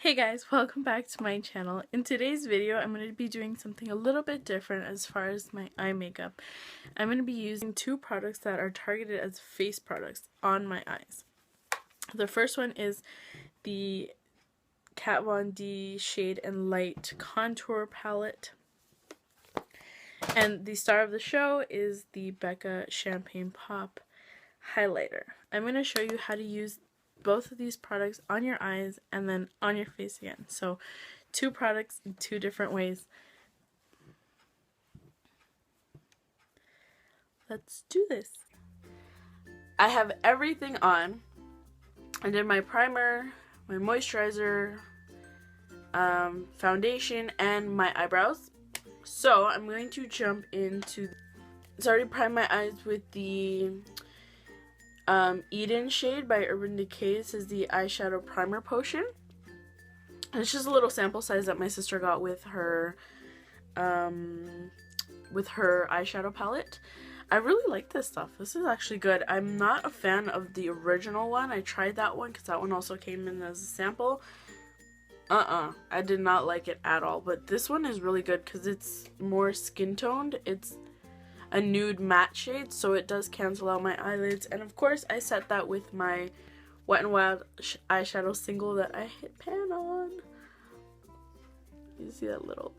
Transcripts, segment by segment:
Hey guys, welcome back to my channel. In today's video, I'm going to be doing something a little bit different as far as my eye makeup. I'm going to be using two products that are targeted as face products on my eyes. The first one is the Kat Von D Shade and Light Contour Palette. And the star of the show is the Becca Champagne Pop Highlighter. I'm going to show you how to use both of these products on your eyes and then on your face again. So two products in two different ways. Let's do this. I have everything on. I did my primer, my moisturizer, foundation, and my eyebrows. So I'm going to jump into, I already primed my eyes with the Eden shade by Urban Decay. This is the eyeshadow primer potion. And it's just a little sample size that my sister got with her eyeshadow palette. I really like this stuff. This is actually good. I'm not a fan of the original one. I tried that one because that one also came in as a sample. I did not like it at all. But this one is really good because it's more skin toned. It's a nude matte shade, so it does cancel out my eyelids. And of course I set that with my Wet n Wild eyeshadow single that I hit pan on. You see that little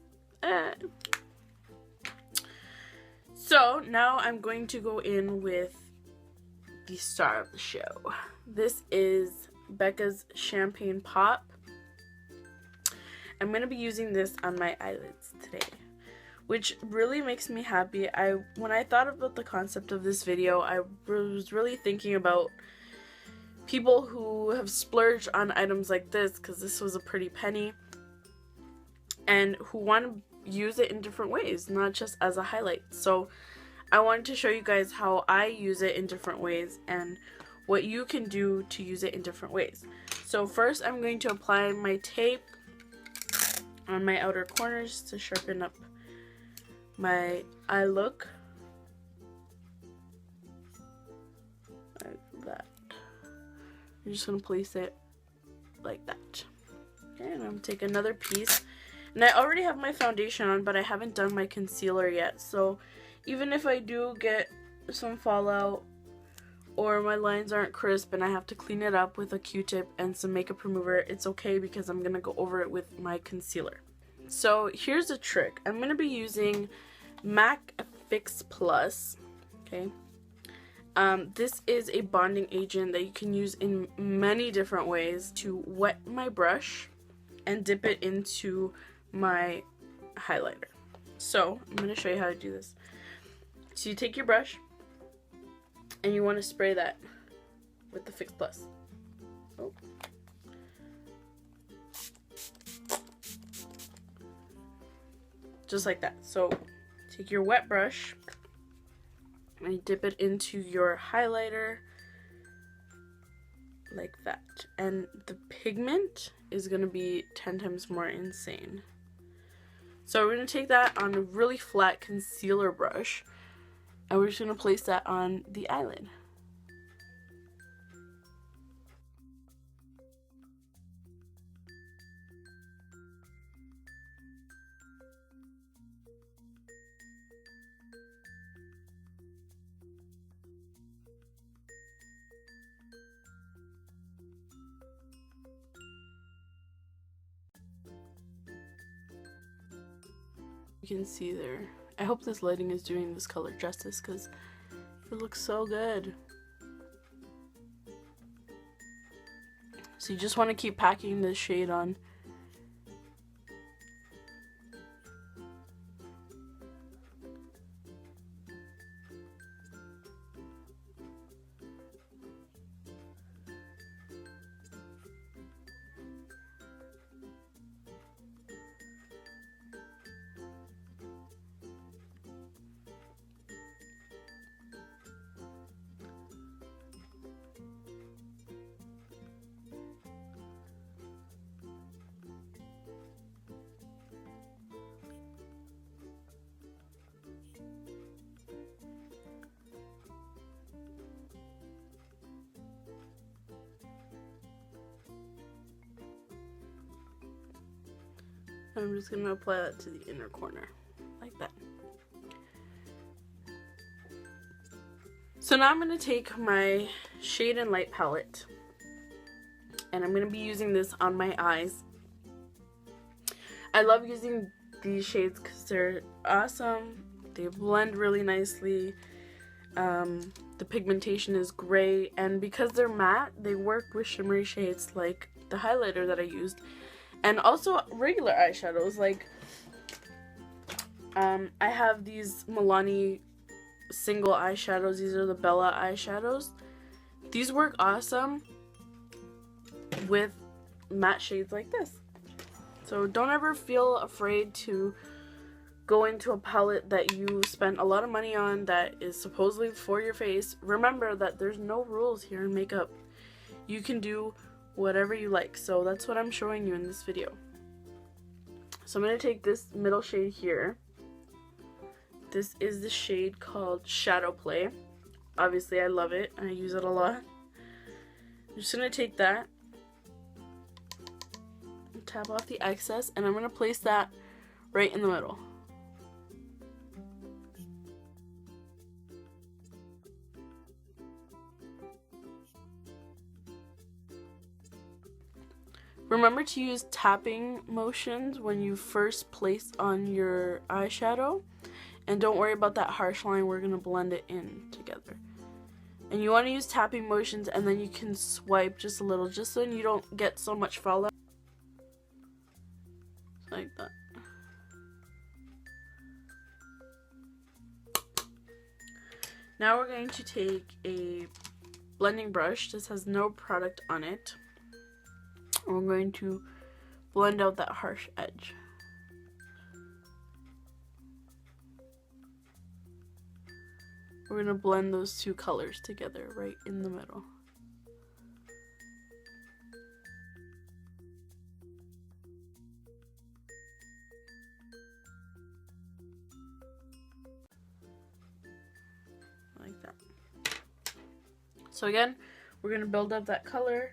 So now I'm going to go in with the star of the show. This is Becca's Champagne Pop. I'm going to be using this on my eyelids today, which really makes me happy. When I thought about the concept of this video, I was really thinking about people who have splurged on items like this, because this was a pretty penny, and who want to use it in different ways, not just as a highlight. So I wanted to show you guys how I use it in different ways and what you can do to use it in different ways. So first I'm going to apply my tape on my outer corners to sharpen up my eye look, like that. I'm just going to place it like that. Okay, and I'm going to take another piece. And I already have my foundation on, but I haven't done my concealer yet. So even if I do get some fallout or my lines aren't crisp and I have to clean it up with a Q-tip and some makeup remover, it's okay because I'm going to go over it with my concealer. So here's a trick. I'm going to be using MAC Fix Plus. Okay. This is a bonding agent that you can use in many different ways to wet my brush and dip it into my highlighter. So I'm going to show you how to do this. So you take your brush and you want to spray that with the Fix Plus. Oh. Just like that. So take your wet brush and you dip it into your highlighter like that. And the pigment is going to be 10 times more insane. So we're going to take that on a really flat concealer brush and we're just going to place that on the eyelid. You can see there. I hope this lighting is doing this color justice because it looks so good. So you just want to keep packing this shade on. I'm just going to apply that to the inner corner, like that. So now I'm going to take my Shade and Light palette, and I'm going to be using this on my eyes. I love using these shades because they're awesome. They blend really nicely. The pigmentation is great, and because they're matte, they work with shimmery shades like the highlighter that I used, and also regular eyeshadows. Like, I have these Milani single eyeshadows. These are the Bella eyeshadows. These work awesome with matte shades like this. So don't ever feel afraid to go into a palette that you spent a lot of money on that is supposedly for your face. Remember that there's no rules here in makeup. You can do whatever you like. So that's what I'm showing you in this video. So I'm going to take this middle shade here. This is the shade called Shadowplay. Obviously I love it and I use it a lot. I'm just going to take that, tap off the excess, and I'm going to place that right in the middle. Remember to use tapping motions when you first place on your eyeshadow, and don't worry about that harsh line, we're going to blend it in together. And you want to use tapping motions, and then you can swipe just a little, just so you don't get so much fallout. Like that. Now we're going to take a blending brush. This has no product on it. And we're going to blend out that harsh edge. We're going to blend those two colors together right in the middle. Like that. So again, we're going to build up that color.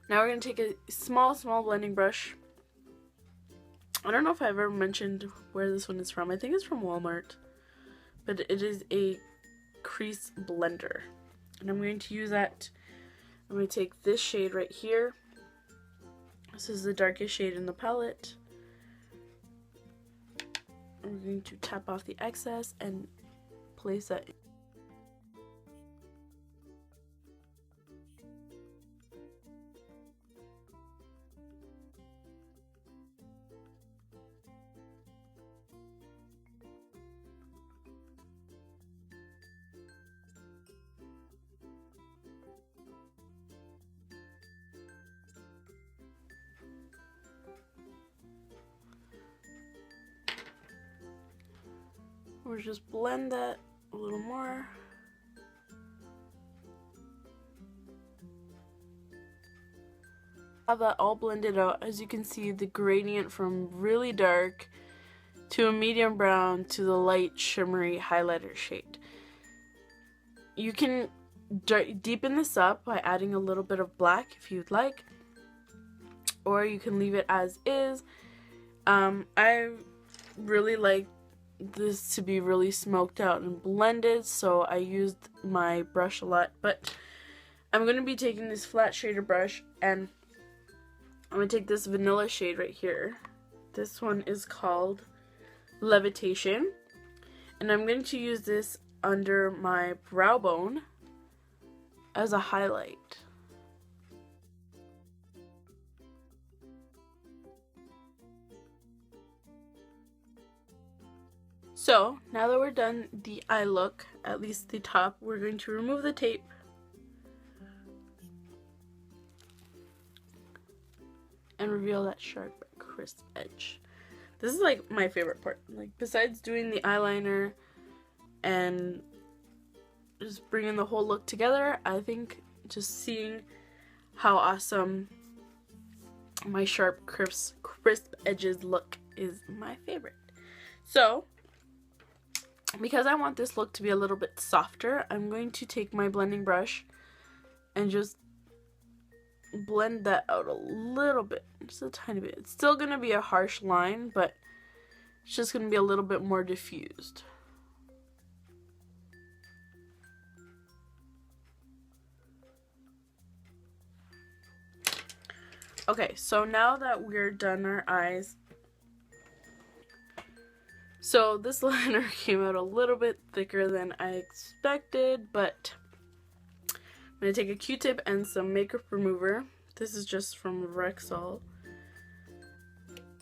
Now we're going to take a small blending brush. I don't know if I've ever mentioned where this one is from. I think it's from Walmart. But it is a crease blender. And I'm going to use that. I'm going to take this shade right here. This is the darkest shade in the palette. I'm going to tap off the excess and place that in. We'll just blend that a little more. Have that all blended out. As you can see, the gradient from really dark to a medium brown to the light shimmery highlighter shade. You can deepen this up by adding a little bit of black if you'd like, or you can leave it as is. I really like this to be really smoked out and blended, so I used my brush a lot. But I'm going to be taking this flat shader brush, and I'm going to take this vanilla shade right here. This one is called Levitation, and I'm going to use this under my brow bone as a highlight. So, now that we're done the eye look, at least the top, we're going to remove the tape. And reveal that sharp, crisp edge. This is like my favorite part. Like, besides doing the eyeliner and just bringing the whole look together, I think just seeing how awesome my sharp, crisp edges look is my favorite. So, because I want this look to be a little bit softer, I'm going to take my blending brush and just blend that out a little bit, just a tiny bit. It's still going to be a harsh line, but it's just going to be a little bit more diffused. Okay, so now that we're done our eyes, so this liner came out a little bit thicker than I expected, but I'm going to take a Q-tip and some makeup remover. This is just from Rexall.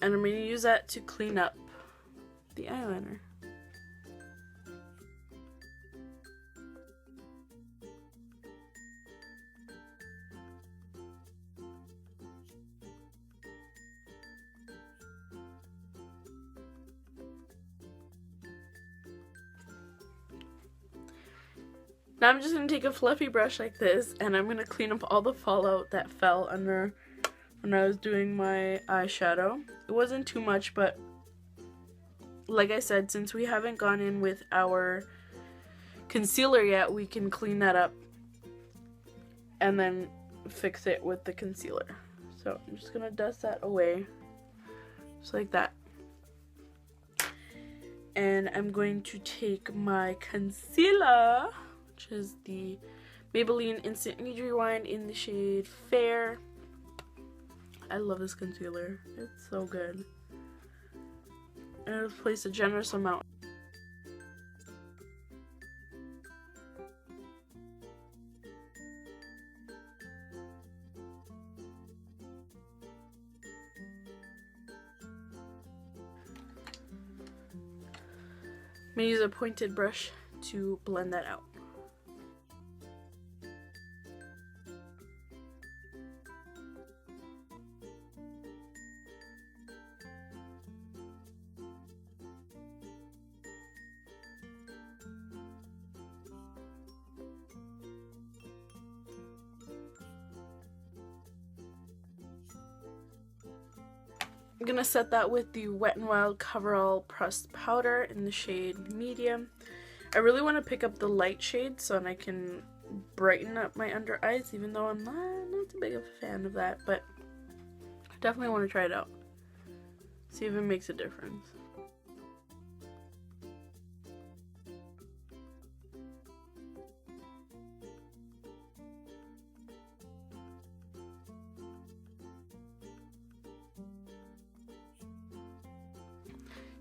And I'm going to use that to clean up the eyeliner. Now I'm just going to take a fluffy brush like this, and I'm going to clean up all the fallout that fell under when I was doing my eyeshadow. It wasn't too much, but like I said, since we haven't gone in with our concealer yet, we can clean that up and then fix it with the concealer. So I'm just going to dust that away, just like that. And I'm going to take my concealer, which is the Maybelline Instant Age Rewind in the shade Fair. I love this concealer. It's so good. And I'll place a generous amount. I'm going to use a pointed brush to blend that out. I'm gonna set that with the Wet n Wild Coverall Pressed Powder in the shade Medium. I really want to pick up the light shade so that I can brighten up my under eyes, even though I'm not too big of a fan of that, but I definitely want to try it out. See if it makes a difference.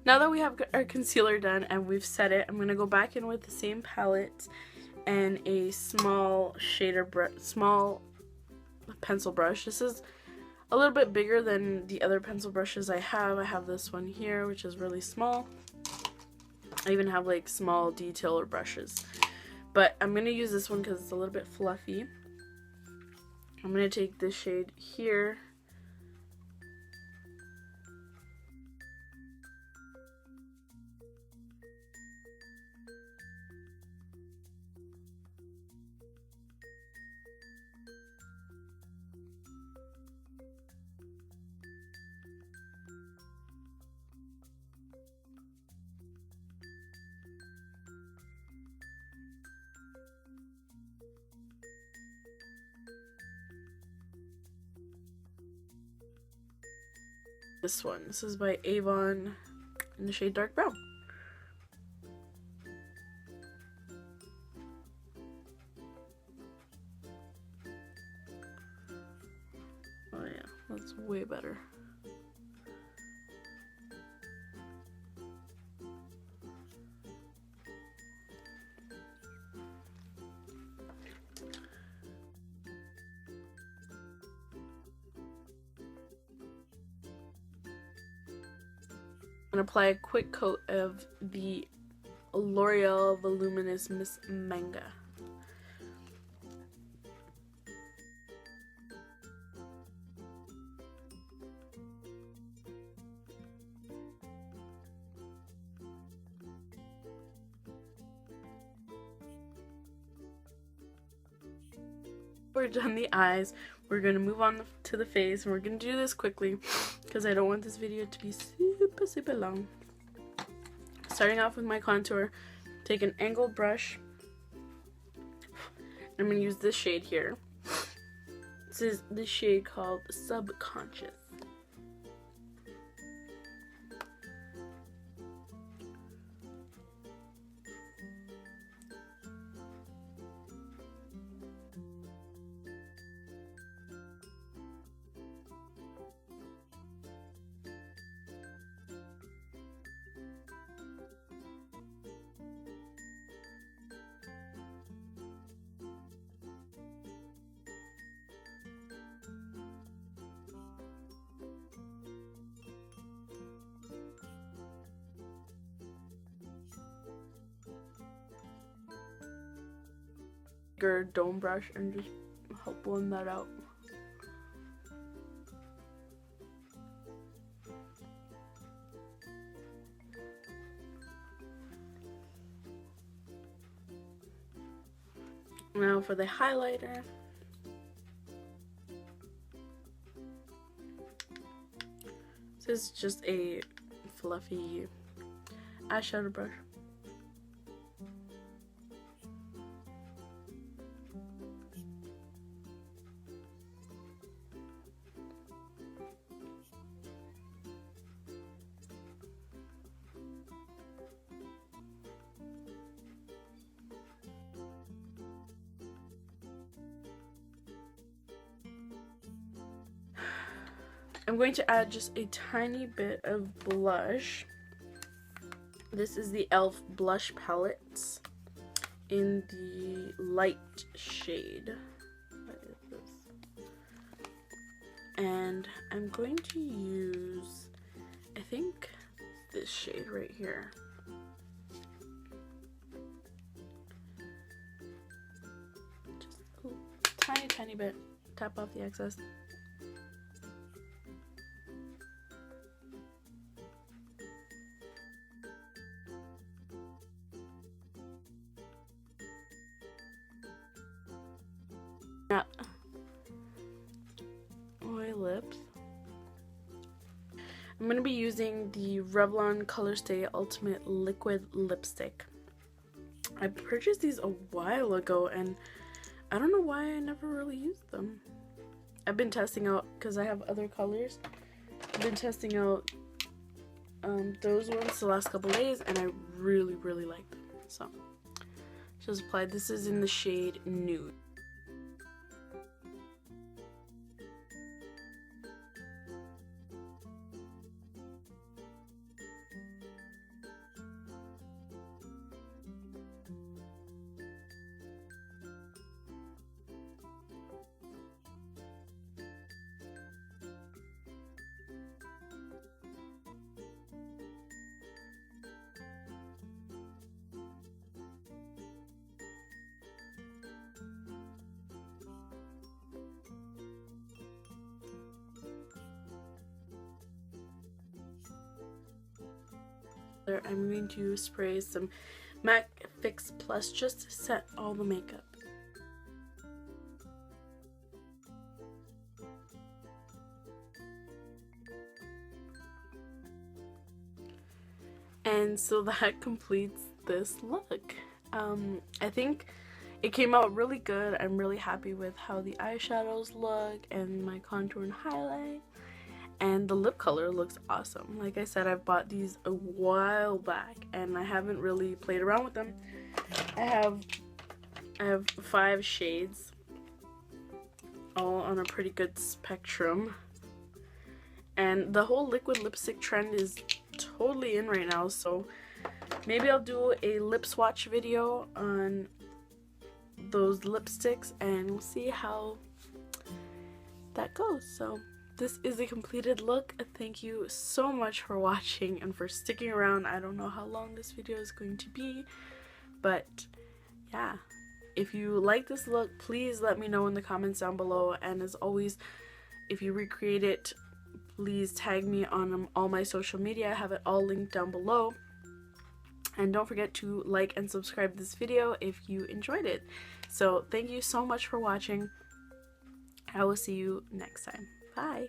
Now that we have our concealer done and we've set it, I'm going to go back in with the same palette and a small small pencil brush. This is a little bit bigger than the other pencil brushes I have. I have this one here, which is really small. I even have like small detailer brushes. But I'm going to use this one because it's a little bit fluffy. I'm going to take this shade here. This one. This is by Avon in the shade Dark Brown. Oh yeah, that's way better. And apply a quick coat of the L'Oreal Voluminous Miss Manga. We're done the eyes. We're going to move on to the face, and we're going to do this quickly. because I don't want this video to be super long. Starting off with my contour, take an angled brush. I'm going to use this shade here. This is the shade called Subconscious. Dome brush and just help blend that out. Now for the highlighter. This is just a fluffy eyeshadow brush. I'm going to add just a tiny bit of blush. This is the e.l.f. blush palettes in the light shade. What is this? And I'm going to use, I think, this shade right here. Just a tiny bit. Tap off the excess. Now, my lips. I'm going to be using the Revlon Colorstay Ultimate Liquid Lipstick. I purchased these a while ago and I don't know why I never really used them. I've been testing out, because I have other colors, I've been testing out those ones the last couple days and I really like them. So, just applied. This is in the shade Nude. I'm going to spray some MAC Fix Plus just to set all the makeup. And so that completes this look. I think it came out really good. I'm really happy with how the eyeshadows look and my contour and highlight. And the lip color looks awesome. Like I said, I bought these a while back and I haven't really played around with them. I have 5 shades, all on a pretty good spectrum. And the whole liquid lipstick trend is totally in right now, so maybe I'll do a lip swatch video on those lipsticks and we'll see how that goes. So this is a completed look. Thank you so much for watching and for sticking around. I don't know how long this video is going to be, but yeah, if you like this look, please let me know in the comments down below. And as always, if you recreate it, please tag me on all my social media. I have it all linked down below. And don't forget to like and subscribe this video if you enjoyed it. So thank you so much for watching. I will see you next time. Bye.